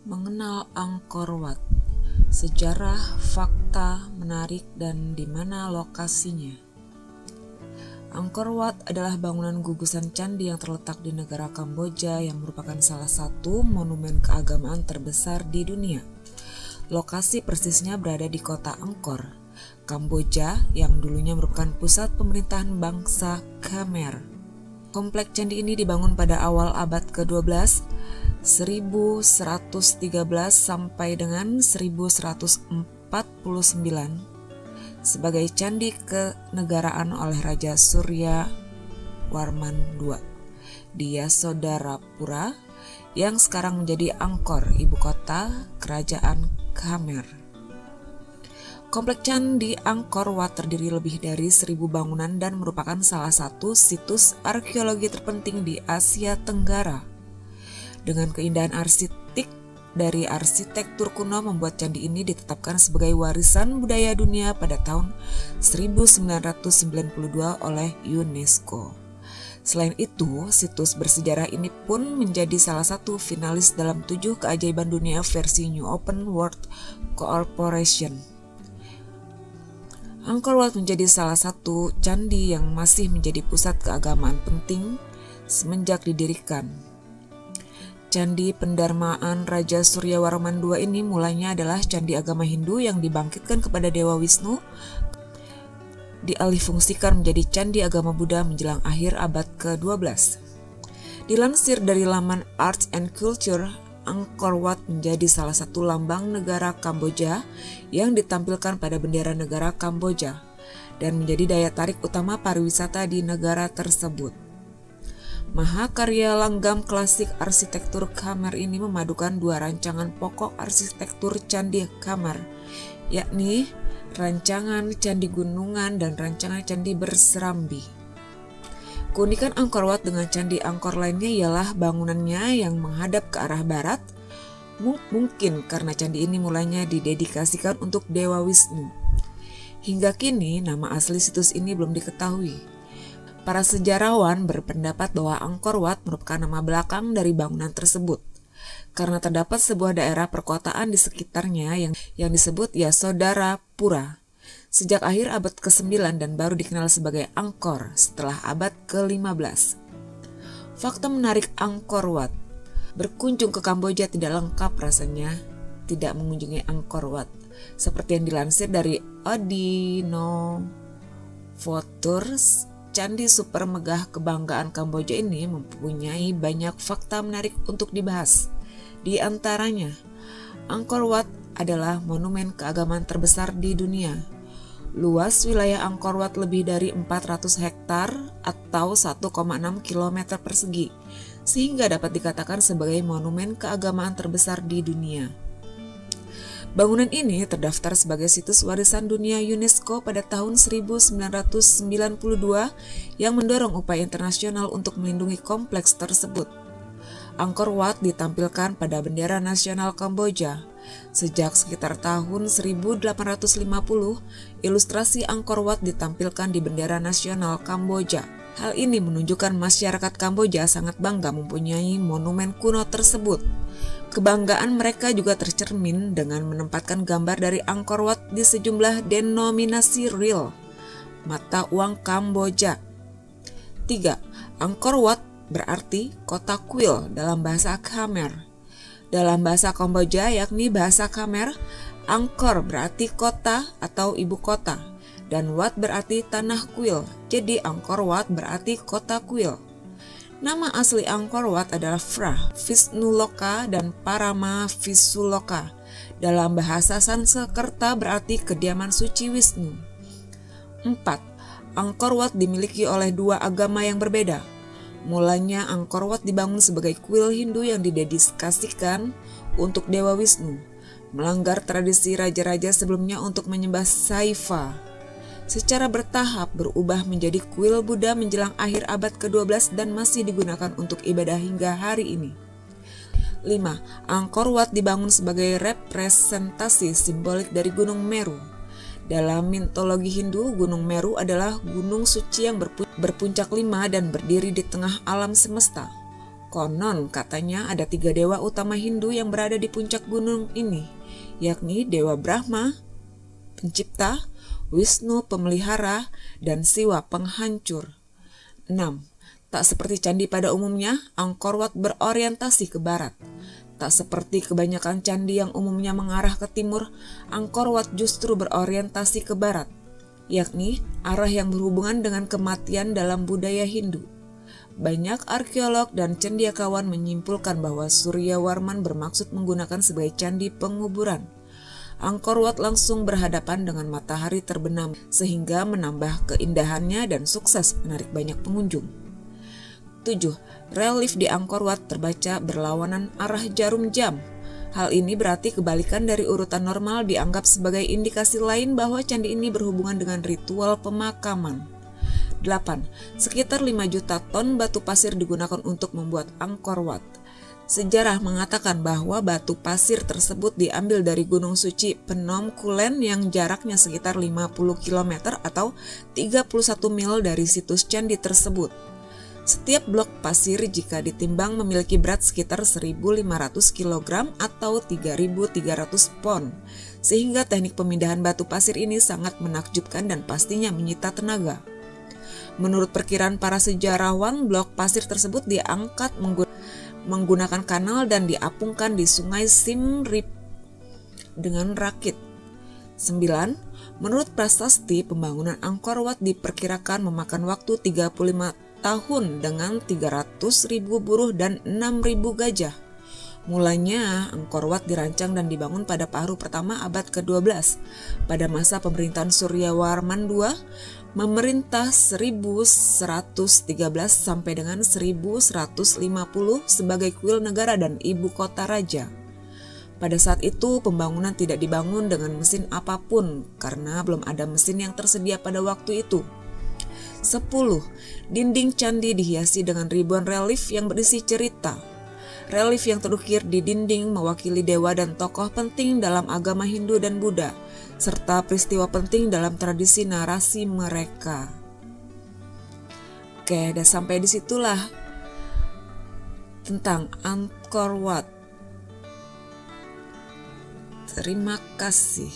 Mengenal Angkor Wat, sejarah, fakta, menarik, dan di mana lokasinya. Angkor Wat adalah bangunan gugusan candi yang terletak di negara Kamboja yang merupakan salah satu monumen keagamaan terbesar di dunia. Lokasi persisnya berada di kota Angkor, Kamboja yang dulunya merupakan pusat pemerintahan bangsa Khmer. Kompleks candi ini dibangun pada awal abad ke-12, 1113 sampai dengan 1149 sebagai candi kenegaraan oleh Raja Surya Warman II di Yasodarapura yang sekarang menjadi Angkor, ibu kota kerajaan Khmer. Kompleks candi Angkor Wat terdiri lebih dari 1.000 bangunan dan merupakan salah satu situs arkeologi terpenting di Asia Tenggara. Dengan keindahan arsitek dari arsitektur kuno membuat candi ini ditetapkan sebagai warisan budaya dunia pada tahun 1992 oleh UNESCO. Selain itu, situs bersejarah ini pun menjadi salah satu finalis dalam 7 keajaiban dunia versi New Open World Corporation. Angkor Wat menjadi salah satu candi yang masih menjadi pusat keagamaan penting semenjak didirikan. Candi pendarmaan Raja Surya Warman II ini mulanya adalah candi agama Hindu yang dibangkitkan kepada Dewa Wisnu, dialihfungsikan menjadi candi agama Buddha menjelang akhir abad ke-12. Dilansir dari laman Arts and Culture, Angkor Wat menjadi salah satu lambang negara Kamboja yang ditampilkan pada bendera negara Kamboja dan menjadi daya tarik utama pariwisata di negara tersebut. Mahakarya langgam klasik arsitektur Khmer ini memadukan 2 rancangan pokok arsitektur candi Khmer, yakni rancangan candi gunungan dan rancangan candi berserambi. Keunikan Angkor Wat dengan candi Angkor lainnya ialah bangunannya yang menghadap ke arah barat, mungkin karena candi ini mulanya didedikasikan untuk Dewa Wisnu. Hingga kini nama asli situs ini belum diketahui. Para sejarawan berpendapat bahwa Angkor Wat merupakan nama belakang dari bangunan tersebut, karena terdapat sebuah daerah perkotaan di sekitarnya yang disebut Yasodarapura sejak akhir abad ke-9 dan baru dikenal sebagai Angkor setelah abad ke-15. Fakta menarik Angkor Wat: berkunjung ke Kamboja tidak lengkap rasanya tidak mengunjungi Angkor Wat. Seperti yang dilansir dari Odino Voters, candi super megah kebanggaan Kamboja ini mempunyai banyak fakta menarik untuk dibahas. Di antaranya, Angkor Wat adalah monumen keagamaan terbesar di dunia. Luas wilayah Angkor Wat lebih dari 400 hektar atau 1,6 km persegi, sehingga dapat dikatakan sebagai monumen keagamaan terbesar di dunia. Bangunan ini terdaftar sebagai situs warisan dunia UNESCO pada tahun 1992 yang mendorong upaya internasional untuk melindungi kompleks tersebut. Angkor Wat ditampilkan pada bendera nasional Kamboja. Sejak sekitar tahun 1850, ilustrasi Angkor Wat ditampilkan di bendera nasional Kamboja. Hal ini menunjukkan masyarakat Kamboja sangat bangga mempunyai monumen kuno tersebut. Kebanggaan mereka juga tercermin dengan menempatkan gambar dari Angkor Wat di sejumlah denominasi real mata uang Kamboja. 3. Angkor Wat berarti kota kuil dalam bahasa Khmer. Dalam bahasa Kamboja yakni bahasa Khmer, Angkor berarti kota atau ibu kota dan Wat berarti tanah kuil. Jadi Angkor Wat berarti kota kuil. Nama asli Angkor Wat adalah Phra Vishnuloka dan Parama Visuloka. Dalam bahasa Sanskerta berarti kediaman suci Wisnu. 4. Angkor Wat dimiliki oleh 2 agama yang berbeda. Mulanya Angkor Wat dibangun sebagai kuil Hindu yang didedikasikan untuk Dewa Wisnu, melanggar tradisi raja-raja sebelumnya untuk menyembah Saifa. Secara bertahap berubah menjadi kuil Buddha menjelang akhir abad ke-12 dan masih digunakan untuk ibadah hingga hari ini. 5. Angkor Wat dibangun sebagai representasi simbolik dari Gunung Meru. Dalam mitologi Hindu, Gunung Meru adalah gunung suci yang berpuncak 5 dan berdiri di tengah alam semesta. Konon katanya ada 3 dewa utama Hindu yang berada di puncak gunung ini, yakni Dewa Brahma, pencipta, Wisnu pemelihara, dan Siwa penghancur. 6. Tak seperti candi pada umumnya, Angkor Wat berorientasi ke barat. Tak seperti kebanyakan candi yang umumnya mengarah ke timur, Angkor Wat justru berorientasi ke barat, yakni arah yang berhubungan dengan kematian dalam budaya Hindu. Banyak arkeolog dan cendekiawan menyimpulkan bahwa Suryawarman bermaksud menggunakan sebagai candi penguburan. Angkor Wat langsung berhadapan dengan matahari terbenam sehingga menambah keindahannya dan sukses menarik banyak pengunjung. 7. Relief di Angkor Wat terbaca berlawanan arah jarum jam. Hal ini berarti kebalikan dari urutan normal, dianggap sebagai indikasi lain bahwa candi ini berhubungan dengan ritual pemakaman. 8. Sekitar 5 juta ton batu pasir digunakan untuk membuat Angkor Wat. Sejarah mengatakan bahwa batu pasir tersebut diambil dari Gunung Suci Phnom Kulen yang jaraknya sekitar 50 km atau 31 mil dari situs candi tersebut. Setiap blok pasir jika ditimbang memiliki berat sekitar 1.500 kg atau 3.300 pon, sehingga teknik pemindahan batu pasir ini sangat menakjubkan dan pastinya menyita tenaga. Menurut perkiraan para sejarawan, blok pasir tersebut diangkat menggunakan kanal dan diapungkan di sungai Siem Reap dengan rakit. 9. Menurut prasasti, pembangunan Angkor Wat diperkirakan memakan waktu 35 tahun dengan 300.000 buruh dan 6.000 gajah. Mulanya, Angkor Wat dirancang dan dibangun pada paruh pertama abad ke-12. Pada masa pemerintahan Suryawarman II, memerintah 1113 sampai dengan 1150 sebagai kuil negara dan ibu kota raja. Pada saat itu, pembangunan tidak dibangun dengan mesin apapun karena belum ada mesin yang tersedia pada waktu itu. 10. Dinding candi dihiasi dengan ribuan relief yang berisi cerita. Relief yang terukir di dinding mewakili dewa dan tokoh penting dalam agama Hindu dan Buddha, serta peristiwa penting dalam tradisi narasi mereka. Oke, udah sampai disitulah tentang Angkor Wat. Terima kasih.